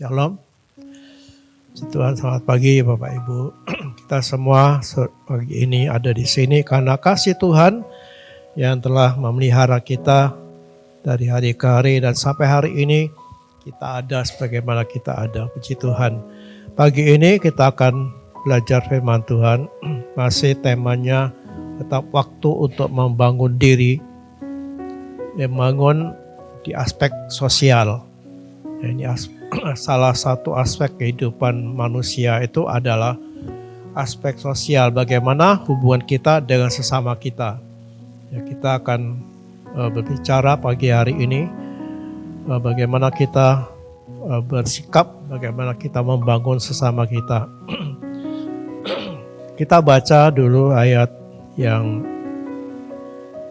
Shalom. Tuhan, selamat pagi Bapak Ibu. Kita semua pagi ini ada di sini karena kasih Tuhan yang telah memelihara kita dari hari ke hari dan sampai hari ini kita ada sebagaimana kita ada. Puji Tuhan. Pagi ini kita akan belajar firman Tuhan. Masih temanya tetap waktu untuk membangun diri, membangun di aspek sosial. Ini salah satu aspek kehidupan manusia itu adalah aspek sosial. Bagaimana hubungan kita dengan sesama kita. Ya, kita akan berbicara pagi hari ini bagaimana kita bersikap, bagaimana kita membangun sesama kita. Kita baca dulu ayat yang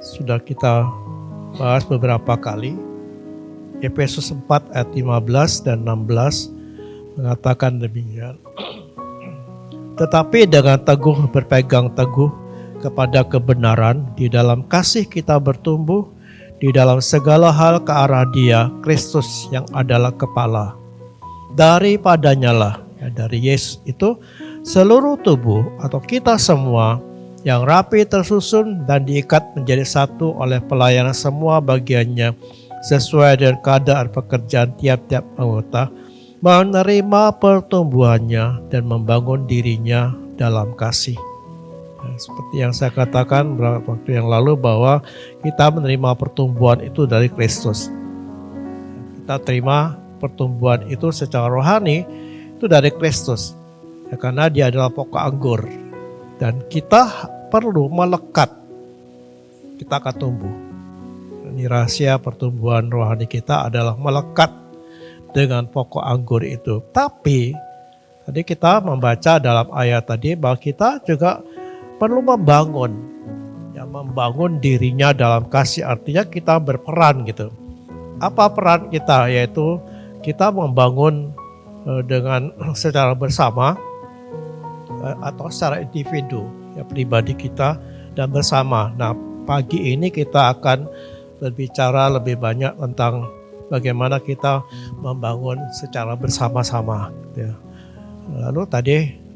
sudah kita bahas beberapa kali. Efesus 4 ayat 15 dan 16 mengatakan demikian. Tetapi dengan teguh berpegang teguh kepada kebenaran, di dalam kasih kita bertumbuh di dalam segala hal ke arah Dia, Kristus yang adalah kepala. Daripadanya lah, dari Yesus itu, seluruh tubuh atau kita semua yang rapi tersusun dan diikat menjadi satu oleh pelayanan semua bagiannya, sesuai dengan keadaan pekerjaan tiap-tiap anggota, menerima pertumbuhannya dan membangun dirinya dalam kasih. Nah, seperti yang saya katakan beberapa waktu yang lalu bahwa kita menerima pertumbuhan itu dari Kristus. Kita terima pertumbuhan itu secara rohani itu dari Kristus. Ya, karena Dia adalah pokok anggur dan kita perlu melekat. Kita akan tumbuh. Ini rahasia pertumbuhan rohani kita adalah melekat dengan pokok anggur itu. Tapi tadi kita membaca dalam ayat tadi bahwa kita juga perlu membangun, ya, membangun dirinya dalam kasih. Artinya kita berperan gitu. Apa peran kita? Yaitu kita membangun dengan secara bersama atau secara individu, ya, pribadi kita dan bersama. Nah, pagi ini kita akan berbicara lebih banyak tentang bagaimana kita membangun secara bersama-sama. Ya. Lalu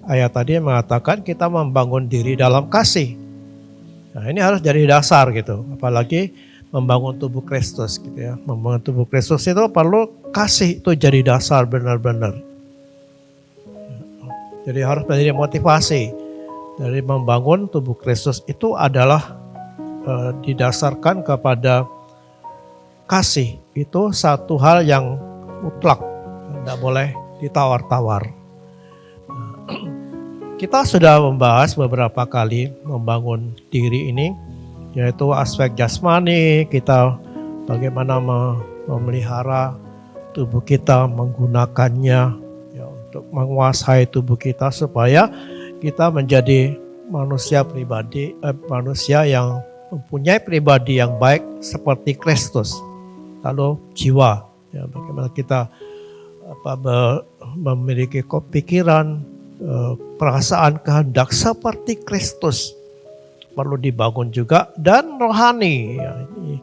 ayat tadi mengatakan kita membangun diri dalam kasih. Nah, ini harus jadi dasar gitu. Apalagi membangun tubuh Kristus gitu ya. Membangun tubuh Kristus itu perlu kasih itu jadi dasar benar-benar. Jadi harus menjadi motivasi dari membangun tubuh Kristus itu adalah didasarkan kepada kasih. Itu satu hal yang mutlak, tidak boleh ditawar-tawar. Kita sudah membahas beberapa kali membangun diri ini, yaitu aspek jasmani, kita bagaimana memelihara tubuh kita, menggunakannya ya, untuk menguasai tubuh kita supaya kita menjadi manusia yang mempunyai pribadi yang baik seperti Kristus. Lalu jiwa, ya, bagaimana kita memiliki pikiran, perasaan, kehendak seperti Kristus perlu dibangun juga, dan rohani. Ya, ini,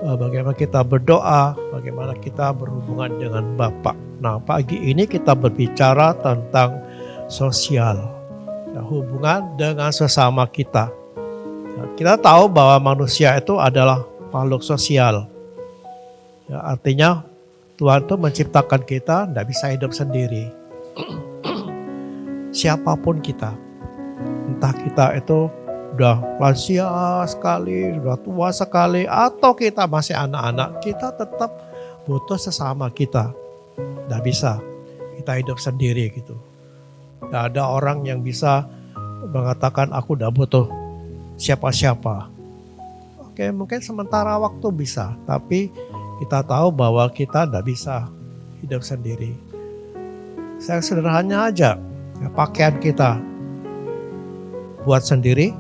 bagaimana kita berdoa, bagaimana kita berhubungan dengan Bapa. Nah, pagi ini kita berbicara tentang sosial, ya, hubungan dengan sesama kita. Kita tahu bahwa manusia itu adalah makhluk sosial. Ya, artinya Tuhan itu menciptakan kita tidak bisa hidup sendiri. Siapapun kita, entah kita itu sudah lansia sekali, sudah tua sekali, atau kita masih anak-anak, kita tetap butuh sesama kita. Tidak bisa kita hidup sendiri gitu. Tidak ada orang yang bisa mengatakan aku tidak butuh siapa-siapa. Oke, mungkin sementara waktu bisa, tapi kita tahu bahwa kita tidak bisa hidup sendiri. Saya sederhananya aja, ya, pakaian kita buat sendiri.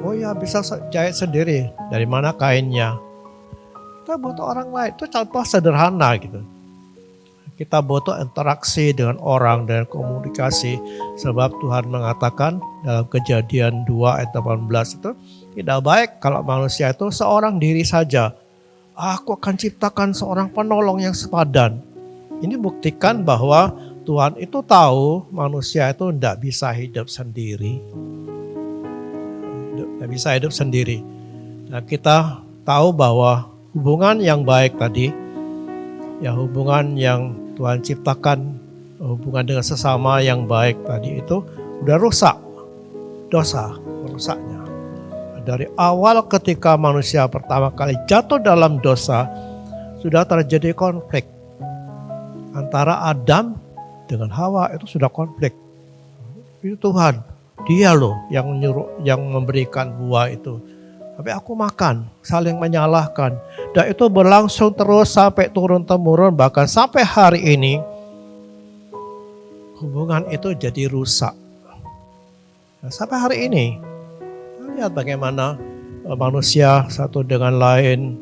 Oh ya, bisa jahit sendiri. Dari mana kainnya? Kita butuh orang lain. Itu contoh sederhana gitu. Kita butuh interaksi dengan orang, dengan komunikasi. Sebab Tuhan mengatakan dalam Kejadian 2 ayat 18 itu, tidak baik kalau manusia itu seorang diri saja. Aku akan ciptakan seorang penolong yang sepadan. Ini buktikan bahwa Tuhan itu tahu manusia itu tidak bisa hidup sendiri. Tidak bisa hidup sendiri. Nah, kita tahu bahwa hubungan yang baik tadi, ya hubungan yang Tuhan ciptakan, hubungan dengan sesama yang baik tadi itu udah rusak. Dosa merusaknya. Dari awal ketika manusia pertama kali jatuh dalam dosa, sudah terjadi konflik antara Adam dengan Hawa. Itu sudah konflik. Itu Tuhan, Dia loh yang memberikan buah itu. Tapi aku makan, saling menyalahkan. Dan itu berlangsung terus sampai turun-temurun, bahkan sampai hari ini hubungan itu jadi rusak. Nah, sampai hari ini, lihat bagaimana manusia satu dengan lain,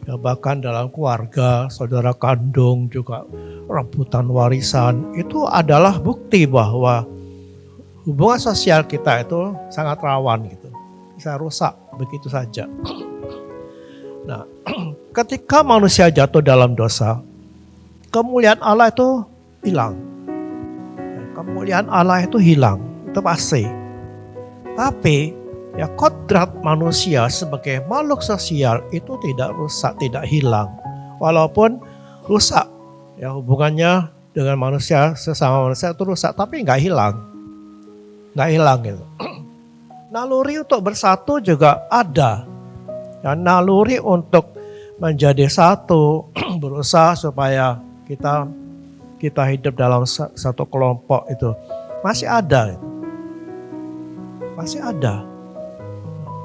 ya bahkan dalam keluarga, saudara kandung juga rebutan warisan. Itu adalah bukti bahwa hubungan sosial kita itu sangat rawan gitu. Bisa rusak begitu saja. Nah, ketika manusia jatuh dalam dosa, kemuliaan Allah itu hilang. Kemuliaan Allah itu hilang, itu pasti. Tapi ya kodrat manusia sebagai makhluk sosial itu tidak rusak, tidak hilang. Walaupun rusak, ya hubungannya dengan manusia, sesama manusia itu rusak, tapi nggak hilang. Nggak hilang gitu. Naluri untuk bersatu juga ada. Ya, naluri untuk menjadi satu, berusaha supaya kita hidup dalam satu kelompok itu masih ada. Masih ada.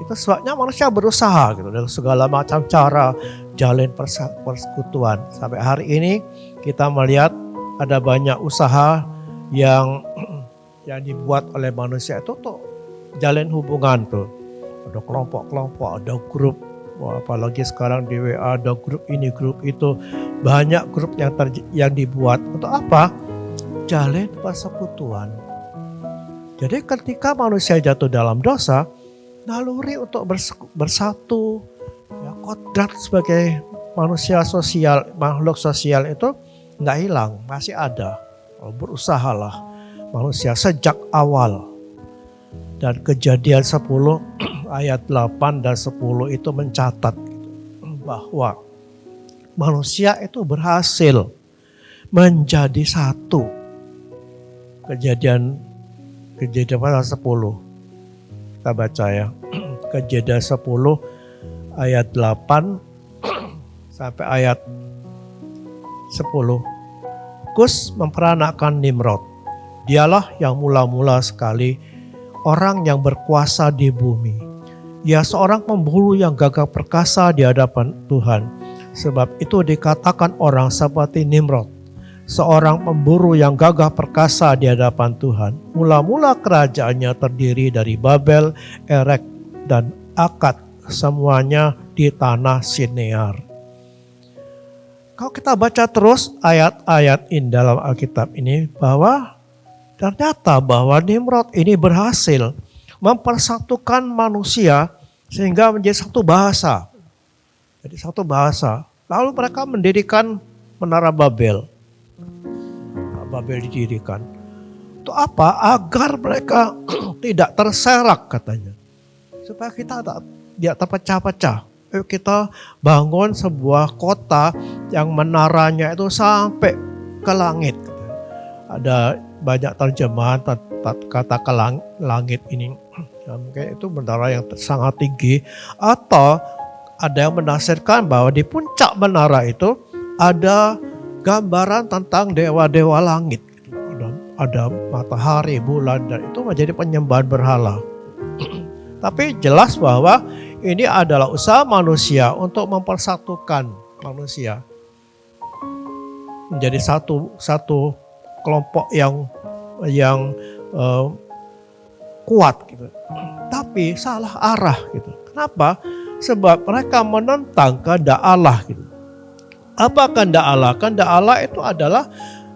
Itu sebabnya manusia berusaha gitu dengan segala macam cara jalin persekutuan. Sampai hari ini kita melihat ada banyak usaha yang dibuat oleh manusia itu untuk jalin hubungan tuh. Ada kelompok-kelompok, ada grup. Wah, apalagi sekarang di WA ada grup ini, grup itu. Banyak grup yang dibuat untuk apa? Jalin persekutuan. Jadi ketika manusia jatuh dalam dosa, naluri untuk bersatu, ya, kodrat sebagai manusia sosial, makhluk sosial itu nggak hilang, masih ada. Berusahalah manusia sejak awal. Dan Kejadian 10 ayat 8 dan 10 itu mencatat bahwa manusia itu berhasil menjadi satu. Kejadian pasal 10. Kita baca ya. Kejadian 10 ayat 8 sampai ayat 10. Kus memperanakkan Nimrod. Dialah yang mula-mula sekali orang yang berkuasa di bumi. Ia seorang pemburu yang gagah perkasa di hadapan Tuhan. Sebab itu dikatakan orang seperti Nimrod, seorang pemburu yang gagah perkasa di hadapan Tuhan. Mula-mula kerajaannya terdiri dari Babel, Erek, dan Akad, semuanya di tanah Sinear. Kalau kita baca terus ayat-ayat ini dalam Alkitab ini, bahwa ternyata bahwa Nimrod ini berhasil mempersatukan manusia sehingga menjadi satu bahasa. Jadi satu bahasa. Lalu mereka mendirikan Menara Babel. Babel didirikan. Untuk apa? Agar mereka tidak terserak katanya. Supaya kita tidak terpecah-pecah. Yuk kita bangun sebuah kota yang menaranya itu sampai ke langit. Ada banyak terjemahan kata ke langit ini. Ya, mungkin itu menara yang sangat tinggi. Atau ada yang menafsirkan bahwa di puncak menara itu ada gambaran tentang dewa-dewa langit. Ada matahari, bulan, dan itu menjadi penyembahan berhala. Tapi jelas bahwa ini adalah usaha manusia untuk mempersatukan manusia menjadi satu kelompok yang kuat gitu. Tapi salah arah gitu. Kenapa? Sebab mereka menentang kehendak Allah gitu. Apa kehendak Allah? Kehendak Allah itu adalah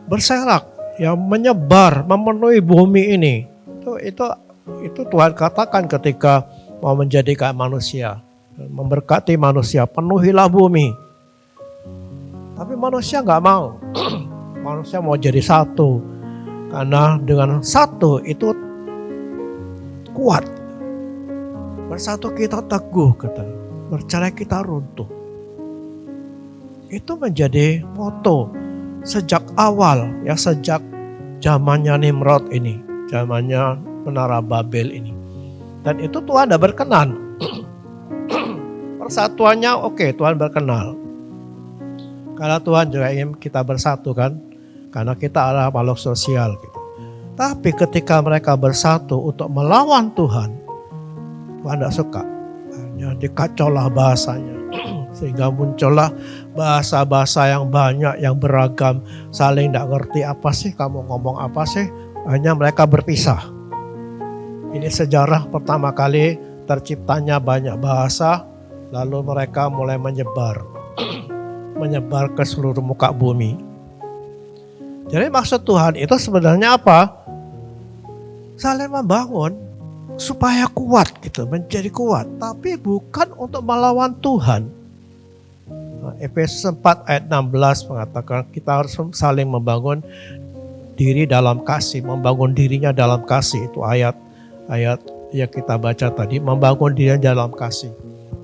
berserak, yang menyebar, memenuhi bumi ini. Itu Tuhan katakan ketika mau menjadikan manusia, memberkati manusia, penuhilah bumi. Tapi manusia nggak mau. manusia mau jadi satu. Karena dengan satu itu kuat. Bersatu kita teguh, kata. Bercerai kita runtuh. Itu menjadi moto sejak awal, ya sejak zamannya Nimrod ini, zamannya Menara Babel ini. Dan itu Tuhan tidak berkenan. Persatuannya oke, Tuhan berkenan. Karena Tuhan juga ingin kita bersatu kan, karena kita adalah makhluk sosial gitu. Tapi ketika mereka bersatu untuk melawan Tuhan, Tuhan tidak suka. Hanya dikacaulah bahasanya. Sehingga muncullah bahasa-bahasa yang banyak, yang beragam. Saling tidak ngerti apa sih, kamu ngomong apa sih. Hanya mereka berpisah. Ini sejarah pertama kali terciptanya banyak bahasa. Lalu mereka mulai menyebar. Menyebar ke seluruh muka bumi. Jadi maksud Tuhan itu sebenarnya apa? Saling membangun supaya kuat gitu, menjadi kuat. Tapi bukan untuk melawan Tuhan. Efesus 4 ayat 16 mengatakan kita harus saling membangun diri dalam kasih. Membangun dirinya dalam kasih. Itu ayat yang kita baca tadi. Membangun dirinya dalam kasih.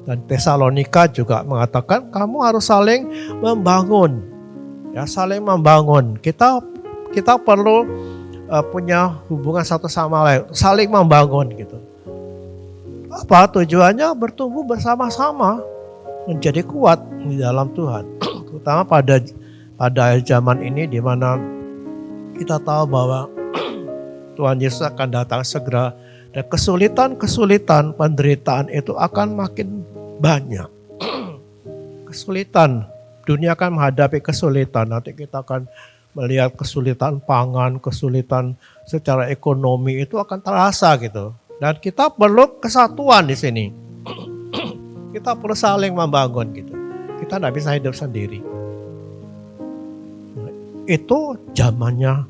Dan Tesalonika juga mengatakan kamu harus saling membangun. Ya, saling membangun. Kita perlu punya hubungan satu sama lain, saling membangun gitu. Apa tujuannya? Bertumbuh bersama-sama, menjadi kuat di dalam Tuhan. Terutama pada zaman ini di mana kita tahu bahwa Tuhan Yesus akan datang segera dan kesulitan, penderitaan itu akan makin banyak. Kesulitan, dunia akan menghadapi kesulitan. Nanti kita akan melihat kesulitan pangan, kesulitan secara ekonomi itu akan terasa gitu. Dan kita perlu kesatuan di sini. Kita perlu saling membangun gitu. Kita tidak bisa hidup sendiri. Itu zamannya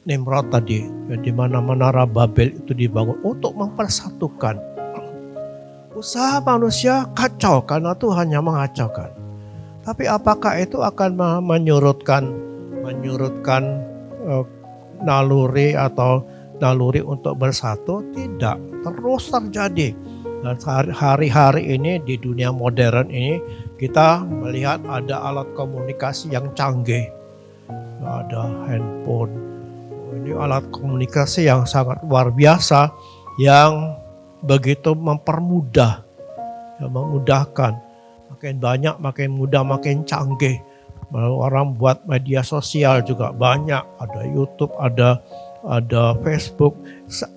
Nimrod tadi, ya, di mana Menara Babel itu dibangun untuk mempersatukan. Usaha manusia kacau karena Tuhan yang mengacaukan. Tapi apakah itu akan menyurutkan naluri atau naluri untuk bersatu? Tidak, terus terjadi. Dan hari-hari ini di dunia modern ini kita melihat ada alat komunikasi yang canggih. Ada handphone. Ini alat komunikasi yang sangat luar biasa yang begitu mempermudah, memudahkan. Makin banyak, makin mudah, makin canggih. Orang buat media sosial juga banyak. Ada YouTube, ada Facebook.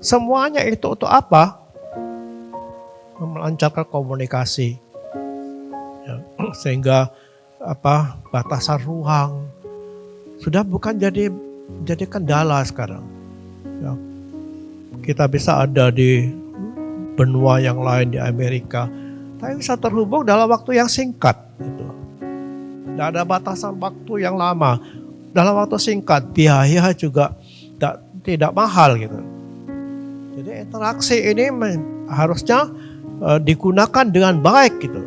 Semuanya itu untuk apa? Melancarkan komunikasi. Ya, sehingga batasan ruang sudah bukan jadi kendala sekarang. Ya, kita bisa ada di benua yang lain di Amerika. Tapi bisa terhubung dalam waktu yang singkat. Gitu. Tidak ada batasan waktu yang lama. Dalam waktu singkat, biaya juga tidak mahal. Gitu. Jadi interaksi ini harusnya digunakan dengan baik. Gitu.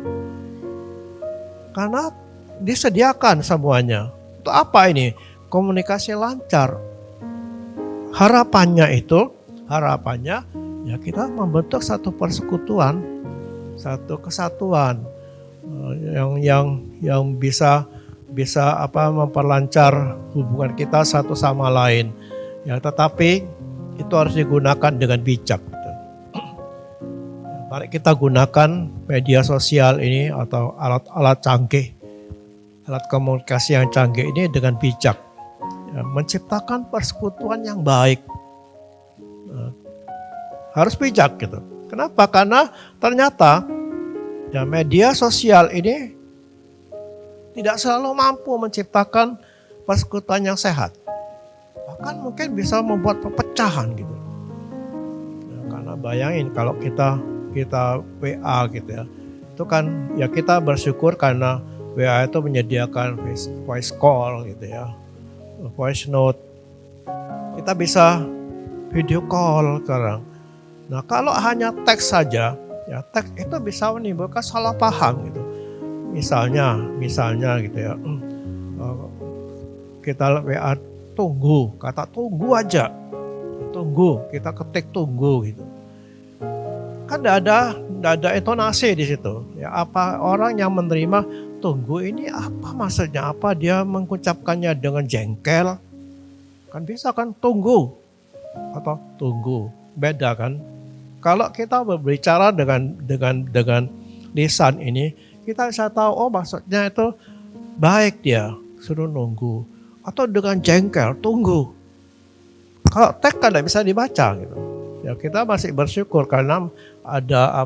Karena disediakan semuanya. Untuk apa ini? Komunikasi lancar. Harapannya ya kita membentuk satu persekutuan. Satu kesatuan yang bisa memperlancar hubungan kita satu sama lain. Ya, tetapi itu harus digunakan dengan bijak. Mari kita gunakan media sosial ini atau alat canggih, alat komunikasi yang canggih ini dengan bijak. Ya, menciptakan persekutuan yang baik. Harus bijak gitu. Kenapa? Karena ternyata ya, media sosial ini tidak selalu mampu menciptakan persekutuan yang sehat. Bahkan mungkin bisa membuat perpecahan gitu. Ya, karena bayangin kalau kita WA gitu ya. Itu kan ya kita bersyukur karena WA itu menyediakan voice call gitu ya. Voice note. Kita bisa video call sekarang. Nah, kalau hanya teks saja, ya teks itu bisa menimbulkan salah paham gitu. Misalnya gitu ya, kita WA tunggu, kata tunggu aja, tunggu, kita ketik tunggu gitu. Kan tidak ada intonasi di situ. Ya, apa orang yang menerima tunggu ini apa maksudnya? Apa dia mengucapkannya dengan jengkel? Kan bisa kan tunggu atau tunggu, beda kan? Kalau kita berbicara dengan lisan ini, kita bisa tahu oh maksudnya itu baik dia suruh nunggu atau dengan jengkel tunggu. Kalau teks kan tidak bisa dibaca gitu. Ya kita masih bersyukur karena ada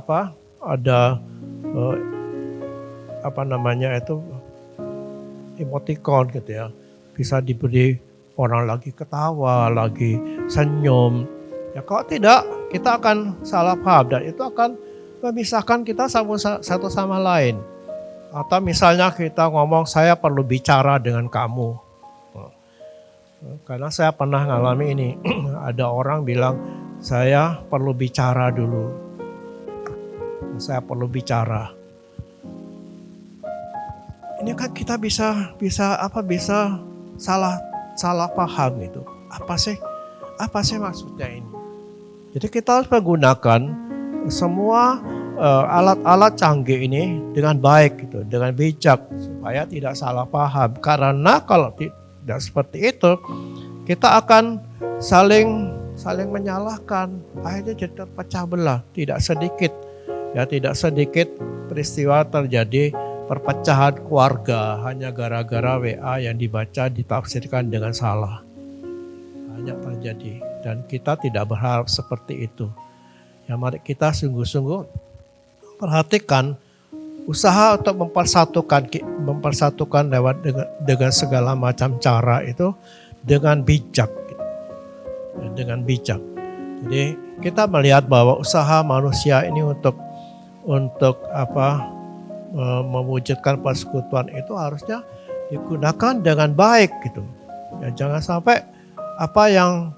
emoticon gitu ya, bisa diberi orang lagi ketawa, lagi senyum. Ya kalau tidak kita akan salah paham dan itu akan memisahkan kita satu sama lain. Atau misalnya kita ngomong saya perlu bicara dengan kamu. Karena saya pernah ngalami ini, ada orang bilang saya perlu bicara dulu. Saya perlu bicara. Ini kan kita bisa salah paham itu. Apa sih maksudnya ini? Jadi kita harus menggunakan semua alat-alat canggih ini dengan baik gitu, dengan bijak supaya tidak salah paham. Karena kalau tidak seperti itu, kita akan saling menyalahkan, akhirnya jadi terpecah belah. Tidak sedikit peristiwa terjadi perpecahan keluarga hanya gara-gara WA yang dibaca ditafsirkan dengan salah. Banyak terjadi dan kita tidak berharap seperti itu. Ya mari kita sungguh-sungguh perhatikan usaha untuk mempersatukan lewat dengan segala macam cara itu dengan bijak. Dengan bijak. Jadi kita melihat bahwa usaha manusia ini untuk mewujudkan persekutuan itu harusnya digunakan dengan baik gitu. Ya, jangan sampai apa yang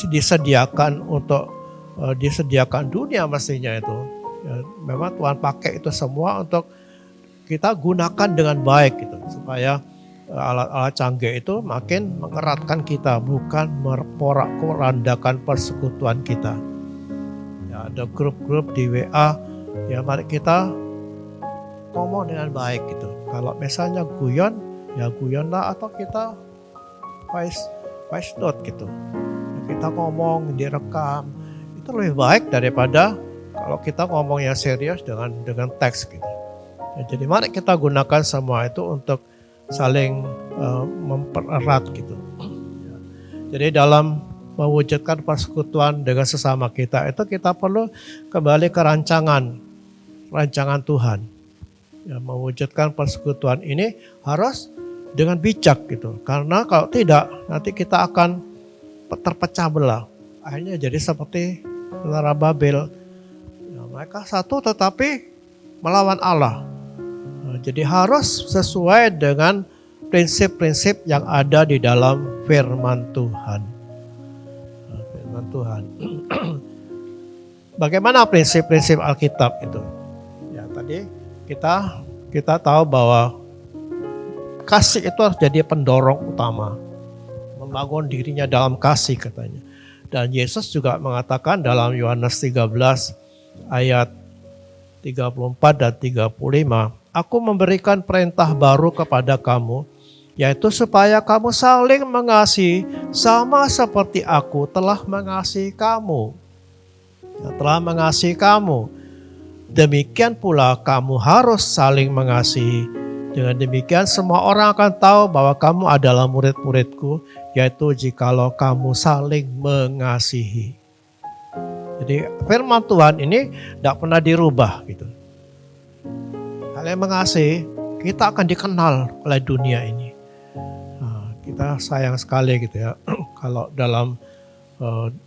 disediakan disediakan dunia mestinya itu. Ya, memang Tuhan pakai itu semua untuk kita gunakan dengan baik gitu supaya alat-alat canggih itu makin mengeratkan kita, bukan memporak-porandakan persekutuan kita. Ya, ada grup-grup di WA, ya mari kita ngomong dengan baik gitu. Kalau misalnya guyon, ya guyonlah atau kita voice note gitu. Kita ngomong direkam, itu lebih baik daripada kalau kita ngomong yang serius dengan teks gitu. Ya, jadi mari kita gunakan semua itu untuk saling mempererat gitu. Jadi dalam mewujudkan persekutuan dengan sesama kita itu kita perlu kembali ke rancangan Tuhan. Ya, mewujudkan persekutuan ini harus dengan bijak gitu. Karena kalau tidak nanti kita akan terpecah belah. Akhirnya jadi seperti Menara Babel. Ya, mereka satu tetapi melawan Allah. Jadi harus sesuai dengan prinsip-prinsip yang ada di dalam firman Tuhan. Firman Tuhan. Bagaimana prinsip-prinsip Alkitab itu? Ya tadi kita tahu bahwa kasih itu harus jadi pendorong utama. Membangun dirinya dalam kasih katanya. Dan Yesus juga mengatakan dalam Yohanes 13 ayat 34 dan 35. Aku memberikan perintah baru kepada kamu, yaitu supaya kamu saling mengasihi sama seperti aku telah mengasihi kamu. Telah mengasihi kamu. Demikian pula kamu harus saling mengasihi. Dengan demikian semua orang akan tahu bahwa kamu adalah murid-muridku, yaitu jikalau kamu saling mengasihi. Jadi firman Tuhan ini tidak pernah dirubah gitu. Saling mengasihi, kita akan dikenal oleh dunia ini. Nah, kita sayang sekali gitu ya, kalau dalam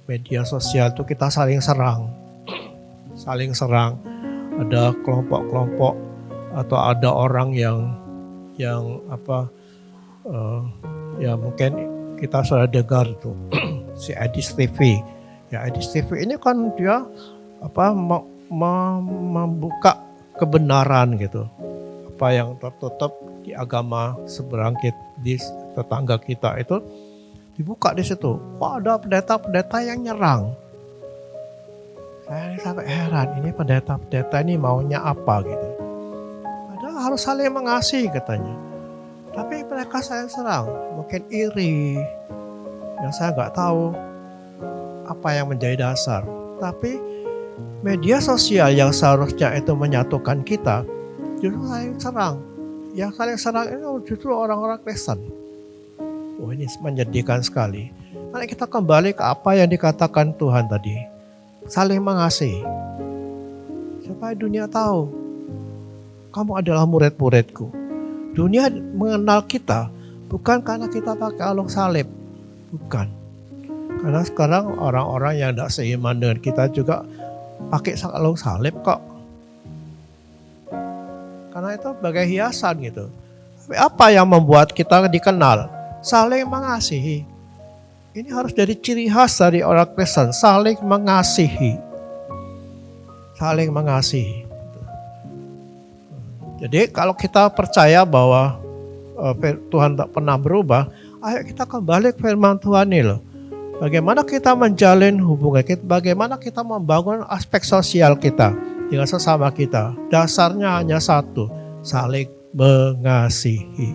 media sosial itu kita saling serang. Ada kelompok-kelompok atau ada orang yang ya mungkin kita sudah dengar itu si Edis TV. Ya Edis TV ini kan dia membuka kebenaran gitu. apa yang tertutup di agama seberang kita, di tetangga kita itu dibuka di situ. Wah, ada pendeta-pendeta yang nyerang. Saya sampai heran, ini pendeta-pendeta ini maunya apa gitu. Padahal harus saling mengasihi katanya. Tapi mereka saling serang, mungkin iri. Yang saya nggak tahu apa yang menjadi dasar. Tapi media sosial yang seharusnya itu menyatukan kita, justru saling serang. Yang saling serang itu justru orang-orang Kristen. Oh, ini menyedihkan sekali. Mari kita kembali ke apa yang dikatakan Tuhan tadi. Saling mengasihi. Supaya dunia tahu, kamu adalah murid-muridku. Dunia mengenal kita bukan karena kita pakai alung salib. Bukan. Karena sekarang orang-orang yang tidak seiman dengan kita juga pakai alung salib kok. Karena itu sebagai hiasan gitu. Tapi apa yang membuat kita dikenal? Saling mengasihi. Ini harus jadi ciri khas dari orang Kristen. Saling mengasihi. Saling mengasihi. Jadi kalau kita percaya bahwa Tuhan tak pernah berubah, ayo kita kembali ke firman Tuhan ini loh. Bagaimana kita menjalin hubungan kita, bagaimana kita membangun aspek sosial kita dengan sesama kita. Dasarnya hanya satu, saling mengasihi.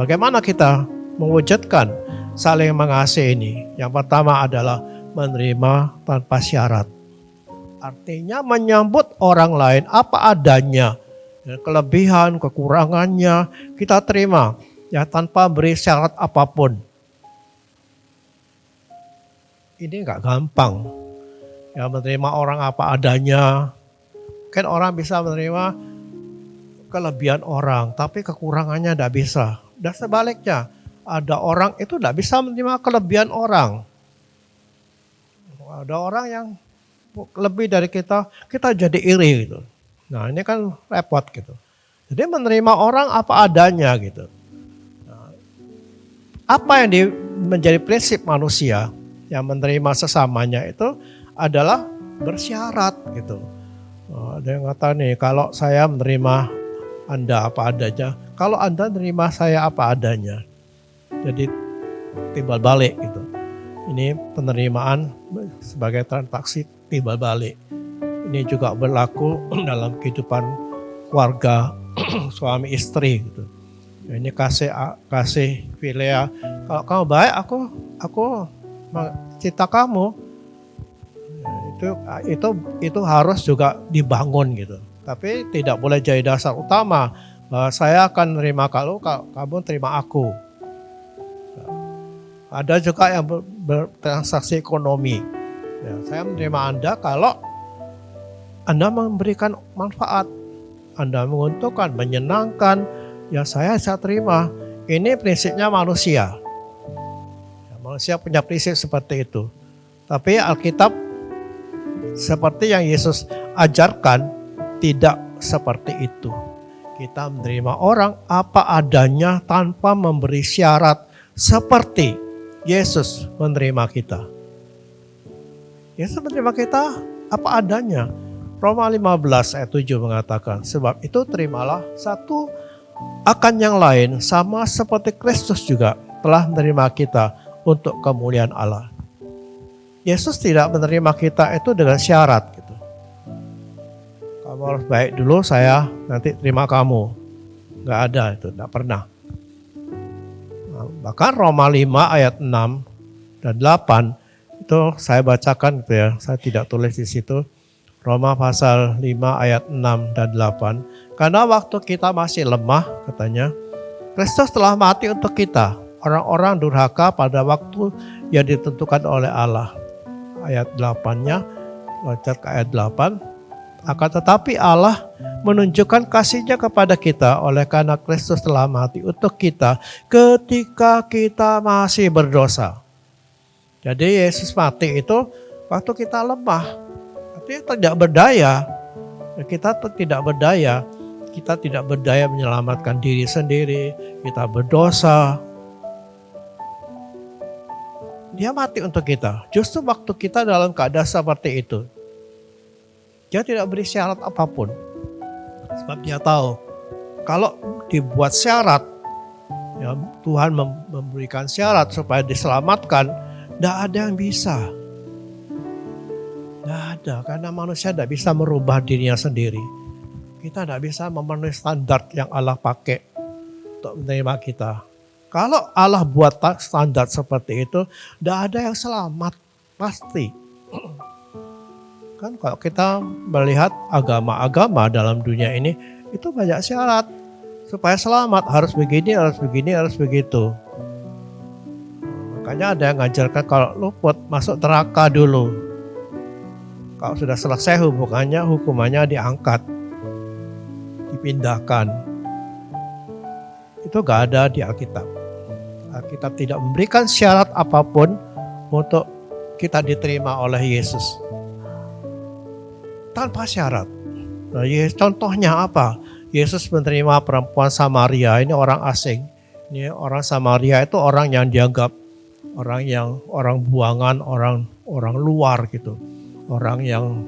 Bagaimana kita mewujudkan saling mengasihi ini? Yang pertama adalah menerima tanpa syarat. Artinya menyambut orang lain apa adanya. Kelebihan, kekurangannya kita terima ya tanpa beri syarat apapun. Ini nggak gampang. Ya menerima orang apa adanya. Kan orang bisa menerima kelebihan orang, tapi kekurangannya tidak bisa. Dan sebaliknya, ada orang itu tidak bisa menerima kelebihan orang. Ada orang yang lebih dari kita jadi iri gitu. Nah ini kan repot gitu. Jadi menerima orang apa adanya gitu. Nah, apa yang menjadi prinsip manusia yang menerima sesamanya itu adalah bersyarat gitu. Ada yang kata nih, kalau saya menerima Anda apa adanya, kalau Anda menerima saya apa adanya. Jadi timbal balik gitu. Ini penerimaan sebagai transaksi timbal balik. Ini juga berlaku dalam kehidupan keluarga suami istri gitu. Ini kasih filia. Kalau kamu baik, aku cinta kamu. Itu harus juga dibangun gitu. Tapi tidak boleh jadi dasar utama. Saya akan menerima kamu terima aku. Ada juga yang bertransaksi ekonomi. Ya, saya menerima Anda kalau Anda memberikan manfaat, Anda menguntungkan, menyenangkan, ya saya terima. Ini prinsipnya manusia. Ya, manusia punya prinsip seperti itu. Tapi Alkitab seperti yang Yesus ajarkan tidak seperti itu. Kita menerima orang apa adanya tanpa memberi syarat seperti Yesus menerima kita. Yesus menerima kita apa adanya. Roma 15 ayat 7 mengatakan, sebab itu terimalah satu akan yang lain sama seperti Kristus juga telah menerima kita untuk kemuliaan Allah. Yesus tidak menerima kita itu dengan syarat gitu. Kamu harus baik dulu, saya nanti terima kamu. Enggak ada itu, enggak pernah. Bahkan Roma 5 ayat 6 dan 8 itu saya bacakan gitu ya. Saya tidak tulis di situ. Roma pasal 5 ayat 6 dan 8. Karena waktu kita masih lemah katanya, Kristus telah mati untuk kita, orang-orang durhaka pada waktu yang ditentukan oleh Allah. Ayat 8-nya, loncat ke ayat 8. Akan tetapi Allah menunjukkan kasih-Nya kepada kita oleh karena Kristus telah mati untuk kita ketika kita masih berdosa. Jadi Yesus mati itu waktu kita lemah, artinya tidak berdaya. Kita tidak berdaya menyelamatkan diri sendiri, kita berdosa. Dia mati untuk kita, justru waktu kita dalam keadaan seperti itu. Dia tidak beri syarat apapun. Sebab dia tahu kalau dibuat syarat, ya, Tuhan memberikan syarat supaya diselamatkan, tidak ada yang bisa. Tidak ada, karena manusia tidak bisa merubah dirinya sendiri. Kita tidak bisa memenuhi standar yang Allah pakai untuk menerima kita. Kalau Allah buat standar seperti itu, tidak ada yang selamat, pasti. Kan kalau kita melihat agama-agama dalam dunia ini, itu banyak syarat. Supaya selamat harus begini, harus begini, harus begitu. Makanya ada yang ngajarkan kalau luput masuk neraka dulu. Kalau sudah selesai hukumannya diangkat, dipindahkan. Itu gak ada di Alkitab. Alkitab tidak memberikan syarat apapun untuk kita diterima oleh Yesus. Tanpa syarat. Nah, contohnya apa? Yesus menerima perempuan Samaria, ini orang asing. Ini orang Samaria itu orang yang dianggap orang buangan, orang luar gitu. Orang yang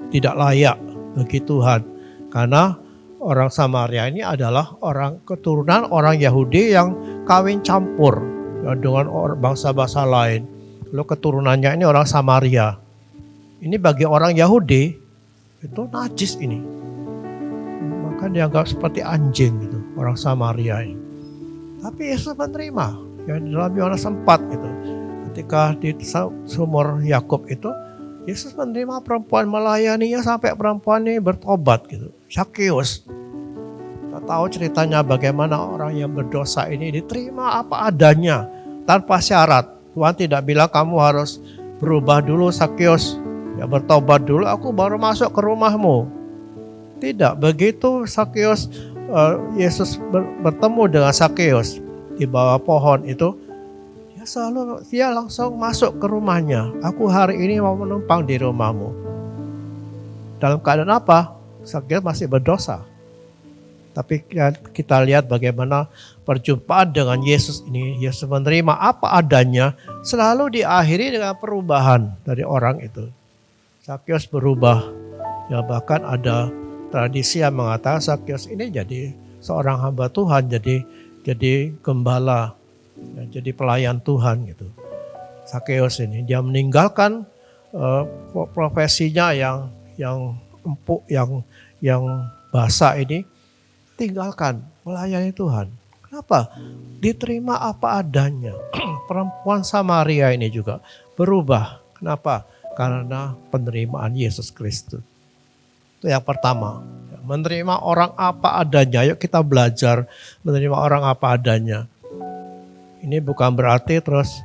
tidak layak bagi Tuhan. Karena orang Samaria ini adalah orang keturunan orang Yahudi yang kawin campur dengan bangsa-bangsa lain. Lalu keturunannya ini orang Samaria. Ini bagi orang Yahudi itu najis ini. Maka dianggap seperti anjing gitu, orang Samaria ini. Tapi Yesus menerima. Ya, dalam Yohanes 4 gitu. Ketika di sumur Yakub itu, Yesus menerima perempuan, melayaninya sampai perempuan ini bertobat gitu. Zakheus. Kita tahu ceritanya bagaimana orang yang berdosa ini diterima apa adanya, tanpa syarat. Tuhan tidak bilang kamu harus berubah dulu Zakheus, ya bertobat dulu, aku baru masuk ke rumahmu. Tidak, begitu Zakheus, Yesus bertemu dengan Zakheus di bawah pohon itu, dia langsung masuk ke rumahnya. Aku hari ini mau menumpang di rumahmu. Dalam keadaan apa? Zakheus masih berdosa. Tapi kita lihat bagaimana perjumpaan dengan Yesus ini. Yesus menerima apa adanya, selalu diakhiri dengan perubahan dari orang itu. Zakheus berubah. Ya, bahkan ada tradisi yang mengatakan Zakheus ini jadi seorang hamba Tuhan, jadi gembala, ya, jadi pelayan Tuhan gitu. Zakheus ini dia meninggalkan profesinya yang empuk, yang basah ini, tinggalkan melayani Tuhan. Kenapa? Diterima apa adanya. Perempuan Samaria ini juga berubah. Kenapa? Karena penerimaan Yesus Kristus. Itu yang pertama. Menerima orang apa adanya. Yuk kita belajar menerima orang apa adanya. Ini bukan berarti terus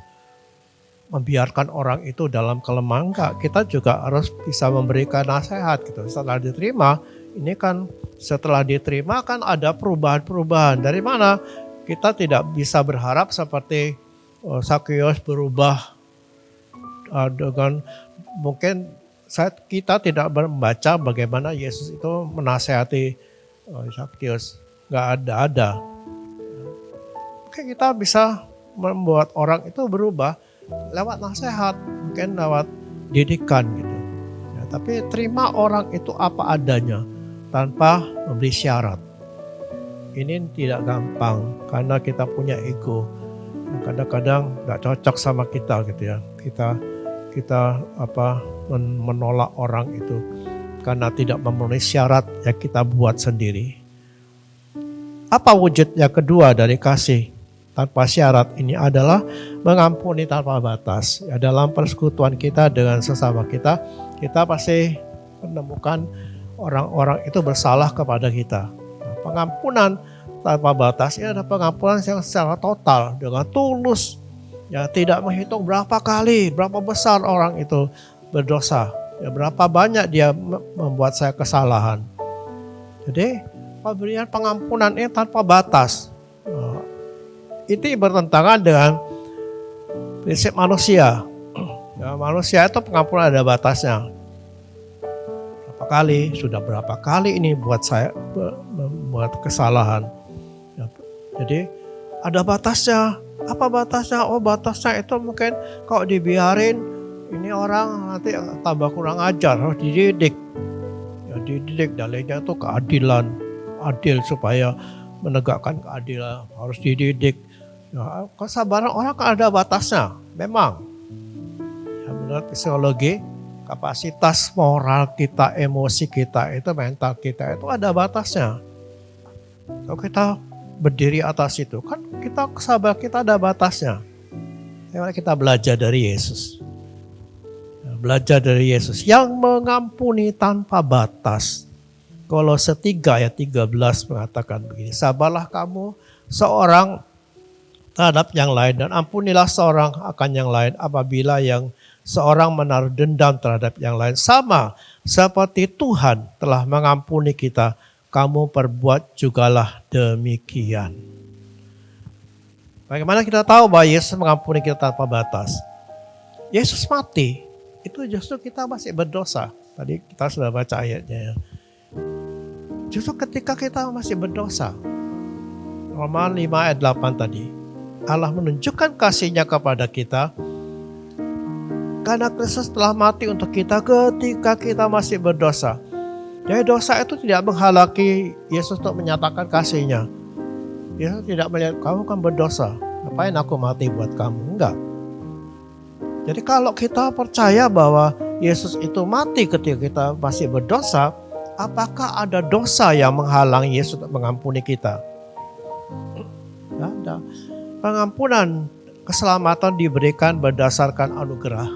membiarkan orang itu dalam kelemahan. Enggak. Kita juga harus bisa memberikan nasihat gitu. Setelah diterima, ini kan setelah diterima kan ada perubahan-perubahan. Dari mana? Kita tidak bisa berharap seperti Zakheus berubah dengan mungkin kita tidak membaca bagaimana Yesus itu menasehati Zakheus. Gak ada. Mungkin kita bisa membuat orang itu berubah lewat nasihat, mungkin lewat didikan gitu. Ya, tapi terima orang itu apa adanya tanpa memberi syarat. Ini tidak gampang karena kita punya ego. Kadang-kadang nggak cocok sama kita gitu ya. Kita menolak orang itu karena tidak memenuhi syarat yang kita buat sendiri. Apa wujud yang kedua dari kasih tanpa syarat ini adalah mengampuni tanpa batas. Ya, dalam persekutuan kita dengan sesama kita pasti menemukan orang-orang itu bersalah kepada kita. Nah, pengampunan tanpa batas ini adalah pengampunan yang secara total dengan tulus. Ya, tidak menghitung berapa kali, berapa besar orang itu berdosa. Ya, berapa banyak dia membuat saya kesalahan. Jadi pemberian pengampunan ini tanpa batas. Ini bertentangan dengan prinsip manusia. Ya, manusia itu pengampunan ada batasnya. Berapa kali ini buat saya membuat kesalahan. Ya, jadi ada batasnya. Apa batasnya? Oh, batasnya itu mungkin kalau dibiarin ini orang nanti tambah kurang ajar, harus dididik. Ya, dididik dalilnya itu keadilan. adil supaya menegakkan keadilan, harus dididik. Ya, kesabaran orang kan ada batasnya, memang. Ya, menurut psikologi, kapasitas moral kita, emosi kita, itu mental kita itu ada batasnya. Kalau kita berdiri atas itu, kan kita kesabaran kita ada batasnya. Bagaimana kita belajar dari Yesus? Belajar dari Yesus yang mengampuni tanpa batas. Kolose 3 ayat 13 mengatakan begini, sabarlah kamu seorang terhadap yang lain dan ampunilah seorang akan yang lain apabila yang seorang menaruh dendam terhadap yang lain. Sama seperti Tuhan telah mengampuni kita, kamu perbuat jugalah demikian. Bagaimana kita tahu bahwa Yesus mengampuni kita tanpa batas? Yesus mati, itu justru kita masih berdosa. Tadi kita sudah baca ayatnya. Justru ketika kita masih berdosa. Roma 5 ayat 8 tadi. Allah menunjukkan kasih-Nya kepada kita. Karena Kristus telah mati untuk kita ketika kita masih berdosa. Jadi dosa itu tidak menghalangi Yesus untuk menyatakan kasih-Nya. Yesus tidak melihat kamu kan berdosa. Ngapain aku mati buat kamu? Enggak. Jadi kalau kita percaya bahwa Yesus itu mati ketika kita masih berdosa, apakah ada dosa yang menghalangi Yesus untuk mengampuni kita? Tidak ada. Pengampunan, keselamatan diberikan berdasarkan anugerah.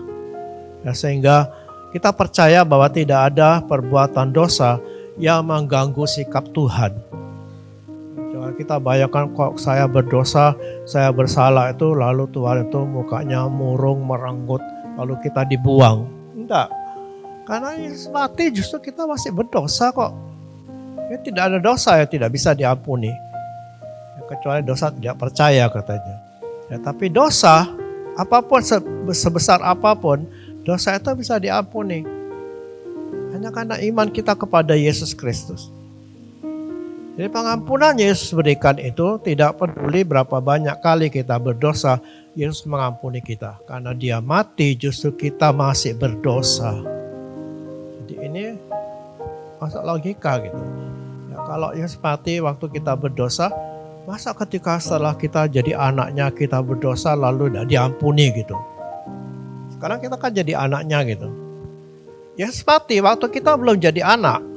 Ya, sehingga kita percaya bahwa tidak ada perbuatan dosa yang mengganggu sikap Tuhan. Jangan kita bayangkan kok saya berdosa, saya bersalah itu, lalu Tuhan itu mukanya murung, merenggut, lalu kita dibuang. Enggak. Karena Yesus mati justru kita masih berdosa kok. Ya, tidak ada dosa yang tidak bisa diampuni. Ya, kecuali dosa tidak percaya katanya. Ya, tapi dosa, apapun sebesar apapun, dosa itu bisa diampuni. Hanya karena iman kita kepada Yesus Kristus. Jadi pengampunan Yesus berikan itu tidak peduli berapa banyak kali kita berdosa, Yesus mengampuni kita. Karena Dia mati justru kita masih berdosa. Jadi ini masuk logika gitu. Ya, kalau Yesus mati waktu kita berdosa, masa ketika setelah kita jadi anaknya kita berdosa lalu tidak diampuni gitu. Sekarang kita kan jadi anaknya gitu. Yesus mati waktu kita belum jadi anak.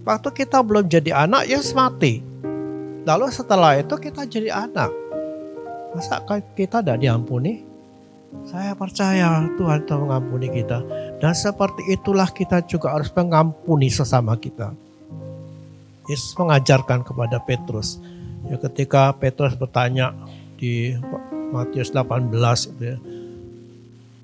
Waktu kita belum jadi anak, Yesus mati. Lalu setelah itu kita jadi anak. Masa kita tidak diampuni? Saya percaya Tuhan telah mengampuni kita. Dan seperti itulah kita juga harus mengampuni sesama kita. Yesus mengajarkan kepada Petrus. Ya, ketika Petrus bertanya di Matius 18. Gitu ya,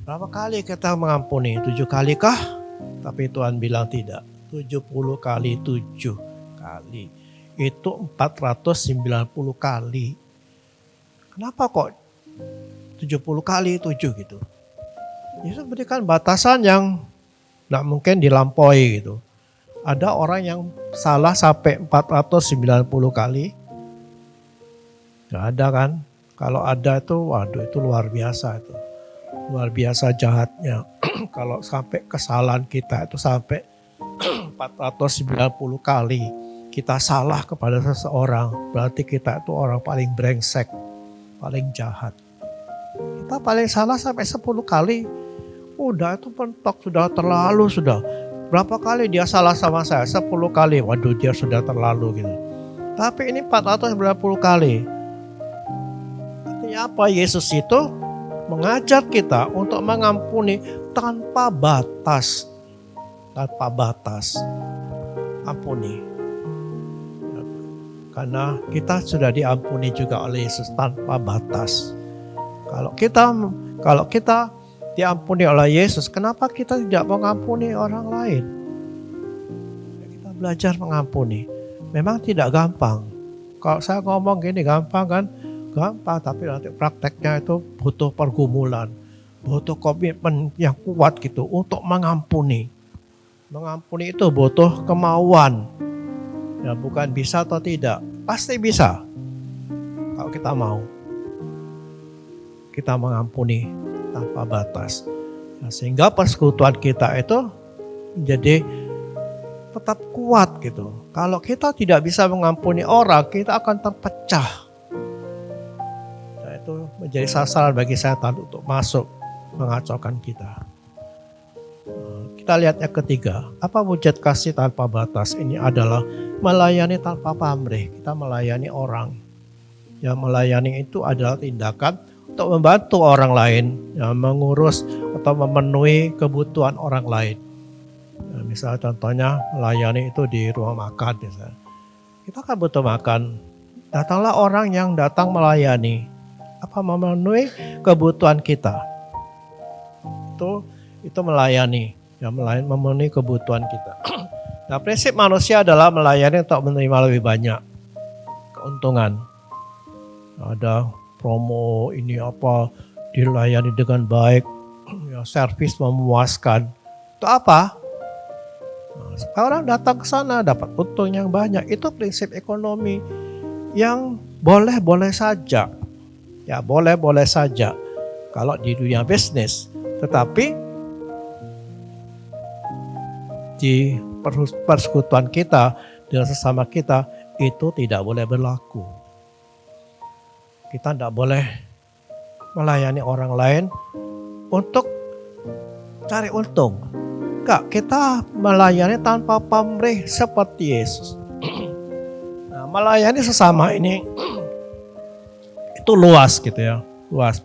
berapa kali kita mengampuni? 7 kali kah? Tapi Tuhan bilang tidak. 70 kali 7 kali. Itu 490 kali. Kenapa kok 70 kali 7 gitu? Yesus berikan batasan yang tidak mungkin dilampaui gitu. Ada orang yang salah sampai 490 kali. Gak ada kan? Kalau ada itu, waduh itu luar biasa itu. Luar biasa jahatnya. Kalau sampai kesalahan kita itu sampai 490 kali kita salah kepada seseorang, berarti kita itu orang paling brengsek, paling jahat. Kita paling salah sampai 10 kali, udah itu pentok, sudah terlalu sudah. Berapa kali dia salah sama saya? 10 kali, waduh dia sudah terlalu gitu. Tapi ini 490 kali. Artinya apa? Yesus itu mengajar kita untuk mengampuni tanpa batas. Tanpa batas, ampuni. Karena kita sudah diampuni juga oleh Yesus tanpa batas. Kalau kita diampuni oleh Yesus, kenapa kita tidak mengampuni orang lain? Kita belajar mengampuni. Memang tidak gampang. Kalau saya ngomong gini gampang kan? Gampang, tapi nanti prakteknya itu butuh pergumulan, butuh komitmen yang kuat gitu untuk mengampuni. Mengampuni itu butuh kemauan. Ya, bukan bisa atau tidak. Pasti bisa. Kalau kita mau. Kita mengampuni tanpa batas. Nah, sehingga persekutuan kita itu menjadi tetap kuat gitu. Kalau kita tidak bisa mengampuni orang, kita akan terpecah. Nah, itu menjadi sasaran bagi setan untuk masuk mengacaukan kita. Kita lihat yang ketiga, apa wujud kasih tanpa batas? Ini adalah melayani tanpa pamrih. Kita melayani orang. Yang melayani itu adalah tindakan untuk membantu orang lain, ya, mengurus atau memenuhi kebutuhan orang lain. Ya, misalnya contohnya melayani itu di rumah makan. Misalnya. Kita kan butuh makan. Datanglah orang yang datang melayani. Apa memenuhi kebutuhan kita. Itu melayani. Ya, memenuhi kebutuhan kita. Nah, prinsip manusia adalah melayani untuk menerima lebih banyak keuntungan. Ada promo ini apa, dilayani dengan baik, ya, servis memuaskan. Itu apa? Nah, orang datang ke sana dapat untung yang banyak. Itu prinsip ekonomi yang boleh-boleh saja. Ya, boleh-boleh saja kalau di dunia bisnis. Tetapi di persekutuan kita dengan sesama kita itu tidak boleh berlaku. Kita tidak boleh melayani orang lain untuk cari untung. Enggak, kita melayani tanpa pamrih seperti Yesus. Nah, melayani sesama ini itu luas gitu ya, luas.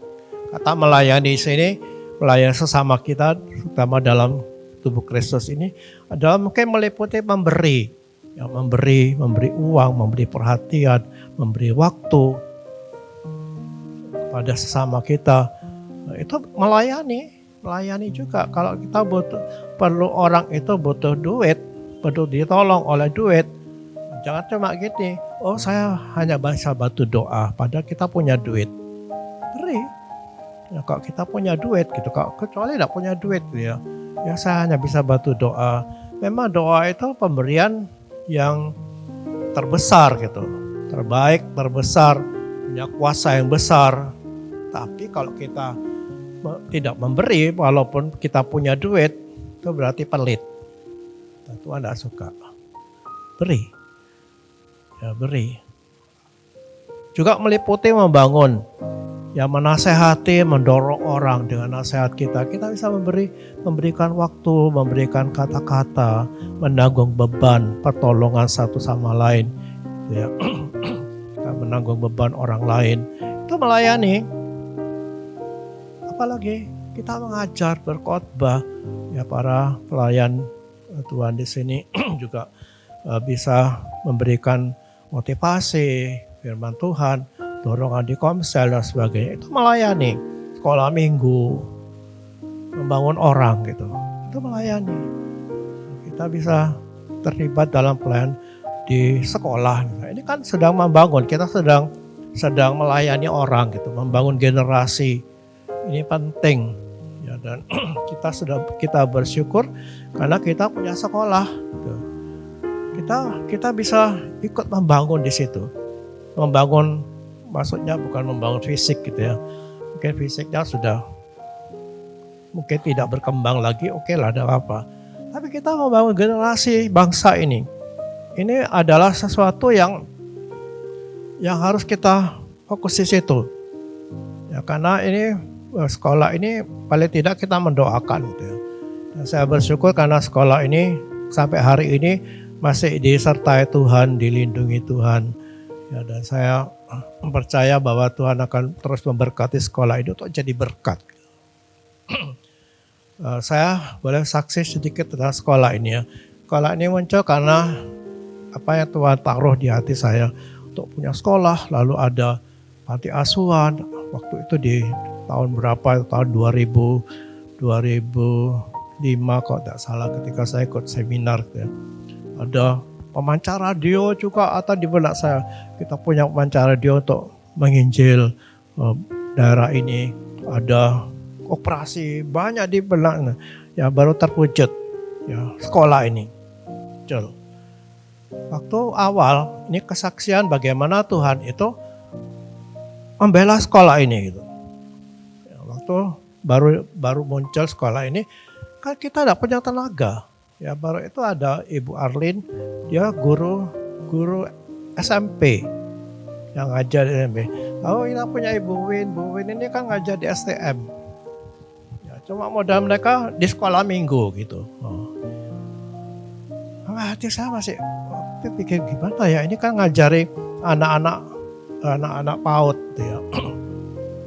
Kata melayani di sini, melayani sesama kita, terutama dalam tubuh Kristus ini adalah mungkin meliputi memberi, ya, memberi uang, memberi perhatian, memberi waktu pada sesama kita. Itu melayani juga. Kalau kita perlu orang itu butuh duit, perlu ditolong oleh duit, jangan cuma gini, oh saya hanya bisa bantu doa, padahal kita punya duit. Beri. Ya, kalau kita punya duit gitu, kalau kecuali tidak punya duit gitu ya saya hanya bisa bantu doa. Memang doa itu pemberian yang terbesar gitu, terbaik, terbesar, punya kuasa yang besar. Tapi kalau kita tidak memberi, walaupun kita punya duit, itu berarti pelit. Tuhan tidak suka. Beri. Ya, beri. Juga meliputi membangun. Ya, menasehati, mendorong orang dengan nasihat kita. Kita bisa memberikan waktu, memberikan kata-kata, menanggung beban, pertolongan satu sama lain. Ya. Kita menanggung beban orang lain. Itu melayani. Apalagi kita mengajar, berkhotbah, ya para pelayan Tuhan di sini juga bisa memberikan motivasi, firman Tuhan, dorongan di komsel dan sebagainya. Itu melayani, sekolah minggu, membangun orang gitu. Itu melayani. Kita bisa terlibat dalam pelayan di sekolah. Ini kan sedang membangun, kita sedang melayani orang gitu, membangun generasi. Ini penting ya, dan kita bersyukur karena kita punya sekolah. Gitu. Kita bisa ikut membangun di situ. Membangun maksudnya bukan membangun fisik gitu ya. Mungkin fisiknya sudah mungkin tidak berkembang lagi, oke lah, ada apa. Tapi kita membangun generasi bangsa ini. Ini adalah sesuatu yang harus kita fokus di situ. Ya, karena ini sekolah ini paling tidak kita mendoakan gitu ya. Dan saya bersyukur karena sekolah ini sampai hari ini masih disertai Tuhan, dilindungi Tuhan. Ya, dan saya percaya bahwa Tuhan akan terus memberkati sekolah ini untuk jadi berkat. Saya boleh saksi sedikit tentang sekolah ini ya. Sekolah ini muncul karena apa yang Tuhan taruh di hati saya untuk punya sekolah, lalu ada panti asuhan. Waktu itu di tahun berapa, tahun 2005 kalau tidak salah, ketika saya ikut seminar ya. Ada pemancar radio juga atau di benak saya, kita punya pemancar radio untuk menginjil daerah ini. Ada operasi banyak di benak ya, baru terwujud ya sekolah ini. Muncul. Waktu awal ini kesaksian bagaimana Tuhan itu membela sekolah ini gitu. Waktu baru muncul sekolah ini, kan kita tidak punya tenaga. Ya baru itu ada Ibu Arlin, dia guru SMP yang ngajar di SMP. Oh, kita punya Ibu Win ini kan ngajar di STM. Ya, cuma modal mereka di sekolah minggu gitu. Hati saya masih pikir gimana ya, ini kan ngajari anak-anak PAUD gitu ya.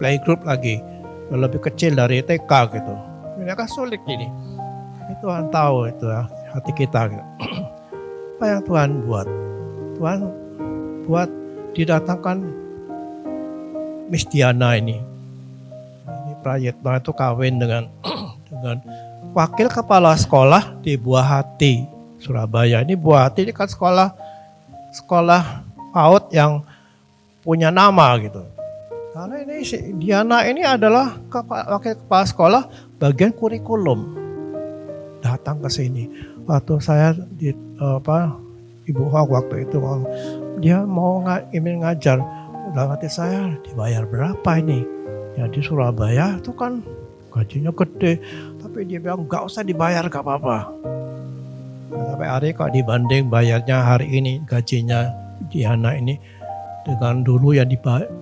Playgroup lagi, yang lebih kecil dari TK gitu. Ini kan sulit gini. Itu Tuhan tahu itu ya, hati kita gitu. Apa yang Tuhan buat? Tuhan buat didatangkan Miss Diana ini. Ini Prayitno itu kawin dengan wakil kepala sekolah di Buah Hati, Surabaya. Ini Buah Hati ini kan sekolah PAUD yang punya nama gitu. Karena ini Diana ini adalah wakil kepala sekolah bagian kurikulum. Datang ke sini. Waktu saya di Ibu Hawk waktu itu dia mau ingin ngajar. Dalam hati saya, dibayar berapa ini? Ya di Surabaya itu kan gajinya gede, tapi dia bilang nggak usah dibayar, nggak apa-apa. Sampai hari kalau dibanding bayarnya hari ini gajinya Diana ini dengan dulu yang dibayar,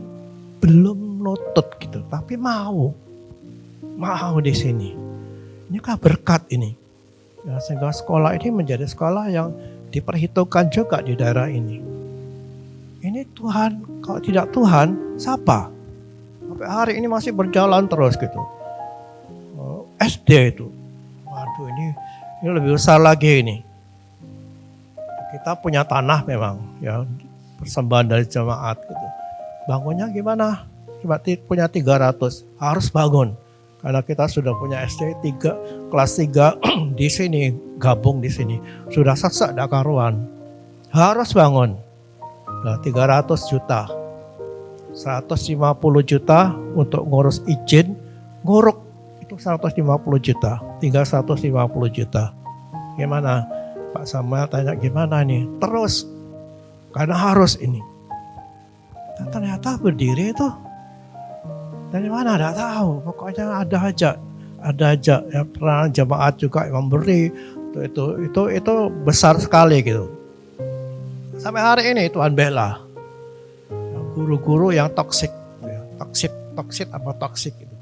belum nutut gitu, tapi mau di sini. Ini kan berkat ini. Ya, sehingga sekolah ini menjadi sekolah yang diperhitungkan juga di daerah ini. Ini Tuhan, kalau tidak Tuhan, siapa? Sampai hari ini masih berjalan terus gitu. SD itu, waduh ini lebih besar lagi ini. Kita punya tanah memang, ya persembahan dari jemaat gitu. Bangunnya gimana? Punya 300, harus bangun. Karena kita sudah punya SD kelas 3 di sini, gabung di sini. Sudah sesak dak karuan. Harus bangun. Nah, 300 juta. 150 juta untuk ngurus izin, nguruk itu 150 juta. Tinggal 150 juta. Gimana? Pak Samuel tanya gimana nih? Terus. Karena harus ini. Dan ternyata berdiri itu dari mana tidak tahu, pokoknya ada aja ya, peranan jemaat juga yang memberi itu besar sekali gitu. Sampai hari ini Tuhan bela guru-guru yang toksik gitu.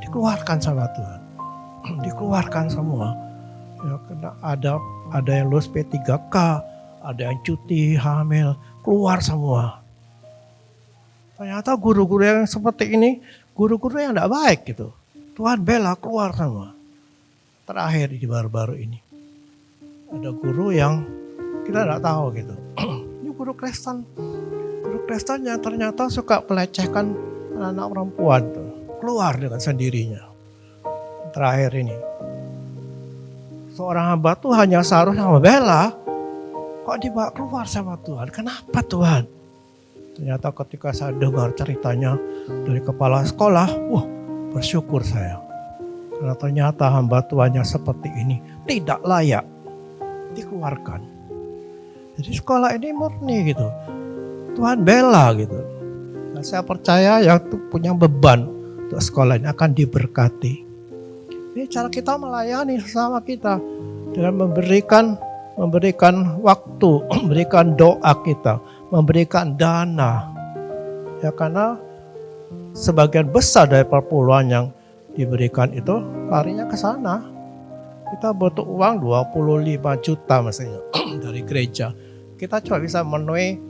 Dikeluarkan sama Tuhan, dikeluarkan semua. Ya, karena ada yang lulus P3K, ada yang cuti hamil, keluar semua. Ternyata guru-guru yang seperti ini, guru-guru yang tidak baik gitu. Tuhan bela keluar semua. Terakhir di baru-baru ini. Ada guru yang kita tidak tahu gitu. Ini guru Kristen. Guru Kristen yang ternyata suka melecehkan anak perempuan tuh. Keluar dengan sendirinya. Terakhir ini. Seorang hamba Tuhan yang seharusnya membela, kok dibawa keluar sama Tuhan? Kenapa Tuhan? Ternyata ketika saya dengar ceritanya dari kepala sekolah, bersyukur saya. Karena ternyata hamba Tuhannya seperti ini tidak layak dikeluarkan. Jadi sekolah ini murni gitu. Tuhan bela gitu. Nah, saya percaya yang punya beban untuk sekolah ini akan diberkati. Ini cara kita melayani sesama kita dengan memberikan waktu, memberikan doa kita, memberikan dana. Ya karena sebagian besar dari perpuluhan yang diberikan itu larinya ke sana. Kita butuh uang 25 juta misalnya dari gereja. Kita cuma bisa memenuhi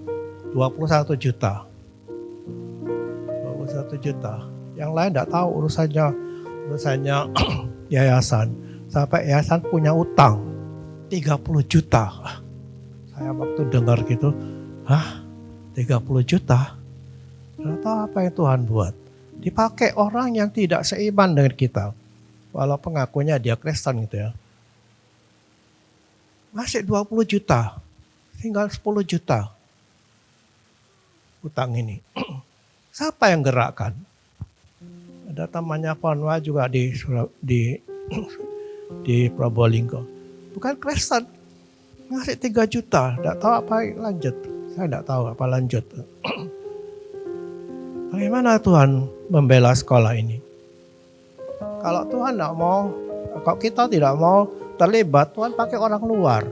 21 juta. 21 juta. Yang lain tidak tahu urusannya yayasan. Sampai yayasan punya utang 30 juta. Saya waktu dengar gitu, 30 juta? Ternyata apa yang Tuhan buat? Dipakai orang yang tidak seiman dengan kita. Walau pengakunya dia Kristen gitu ya. Masih 20 juta. Tinggal 10 juta. Utang ini. Siapa yang gerakkan? Ada temannya Ponwa juga di Probolinggo. Bukan Kristen. Ngasih 3 juta. Tidak tahu apa lanjut. Saya tidak tahu apa lanjut. Bagaimana Tuhan membela sekolah ini? Kalau Tuhan tidak mau, kalau kita tidak mau terlibat, Tuhan pakai orang luar.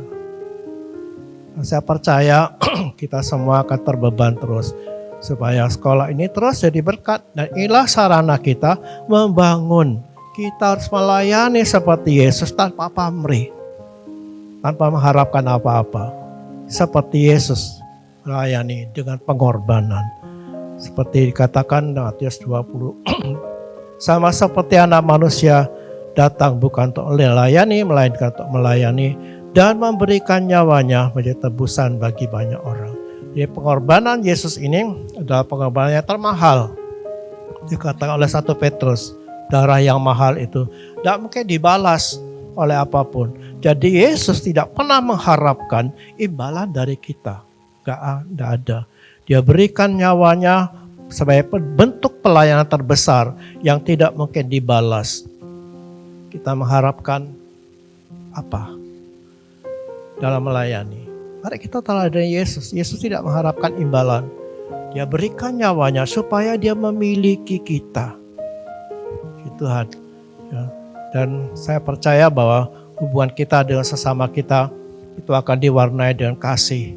Saya percaya kita semua akan terbeban terus supaya sekolah ini terus jadi berkat, dan inilah sarana kita membangun. Kita harus melayani seperti Yesus tanpa pamrih, tanpa mengharapkan apa-apa. Seperti Yesus melayani dengan pengorbanan. Seperti dikatakan dalam Matius 20. Sama seperti anak manusia datang bukan untuk melayani, melainkan untuk melayani dan memberikan nyawanya menjadi tebusan bagi banyak orang. Jadi pengorbanan Yesus ini adalah pengorbanan yang termahal. Dikatakan oleh 1 Petrus, darah yang mahal itu tidak mungkin dibalas oleh apapun. Jadi Yesus tidak pernah mengharapkan imbalan dari kita. Tidak ada. Dia berikan nyawanya sebagai bentuk pelayanan terbesar yang tidak mungkin dibalas. Kita mengharapkan apa dalam melayani? Mari kita teladani Yesus. Yesus tidak mengharapkan imbalan. Dia berikan nyawanya supaya dia memiliki kita. Tuhan. Ya. Dan saya percaya bahwa hubungan kita dengan sesama kita itu akan diwarnai dengan kasih.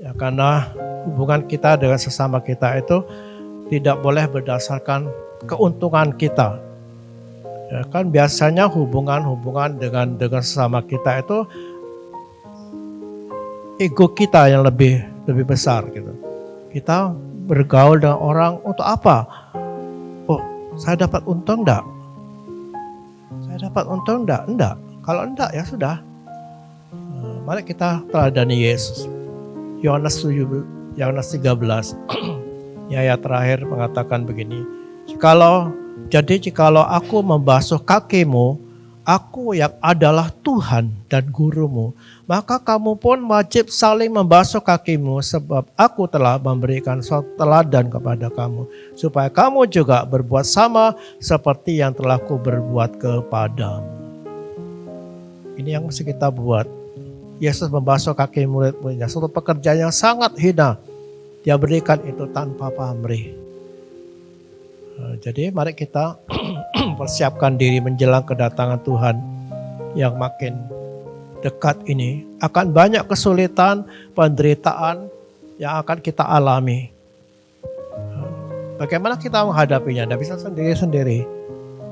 Ya, karena hubungan kita dengan sesama kita itu tidak boleh berdasarkan keuntungan kita. Ya, kan biasanya hubungan dengan sesama kita itu ego kita yang lebih besar gitu. Kita bergaul dengan orang untuk apa? Saya dapat untung enggak? Saya dapat untung enggak? Enggak. Kalau enggak ya sudah. Mari kita teladani Yesus. Yohanes 13. Ayat terakhir mengatakan begini. Jikalau aku membasuh kakimu, aku yang adalah Tuhan dan gurumu, maka kamu pun wajib saling membasuh kakimu, sebab aku telah memberikan suatu teladan kepada kamu, supaya kamu juga berbuat sama seperti yang telah ku berbuat kepadamu. Ini yang mesti kita buat. Yesus membasuh kaki murid-muridnya, suatu pekerjaan yang sangat hina. Dia berikan itu tanpa pamrih. Jadi mari kita persiapkan diri menjelang kedatangan Tuhan yang makin dekat ini. Akan banyak kesulitan, penderitaan yang akan kita alami. Bagaimana kita menghadapinya? Tidak bisa sendiri-sendiri.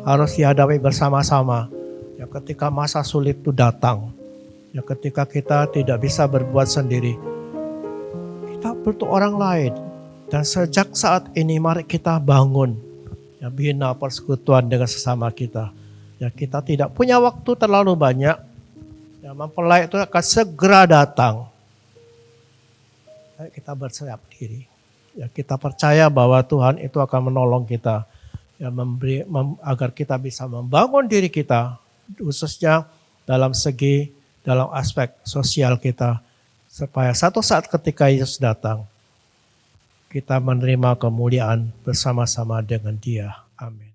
Harus dihadapi bersama-sama. Ya, ketika masa sulit itu datang. Ya, ketika kita tidak bisa berbuat sendiri. Kita butuh orang lain. Dan sejak saat ini mari kita bangun. Ya, bina persekutuan dengan sesama kita. Ya, kita tidak punya waktu terlalu banyak. Ya, mempelai itu akan segera datang. Ayo kita bersiap diri. Ya, kita percaya bahwa Tuhan itu akan menolong kita. Ya, agar kita bisa membangun diri kita. Khususnya dalam aspek sosial kita. Supaya satu saat ketika Yesus datang, kita menerima kemuliaan bersama-sama dengan Dia. Amin.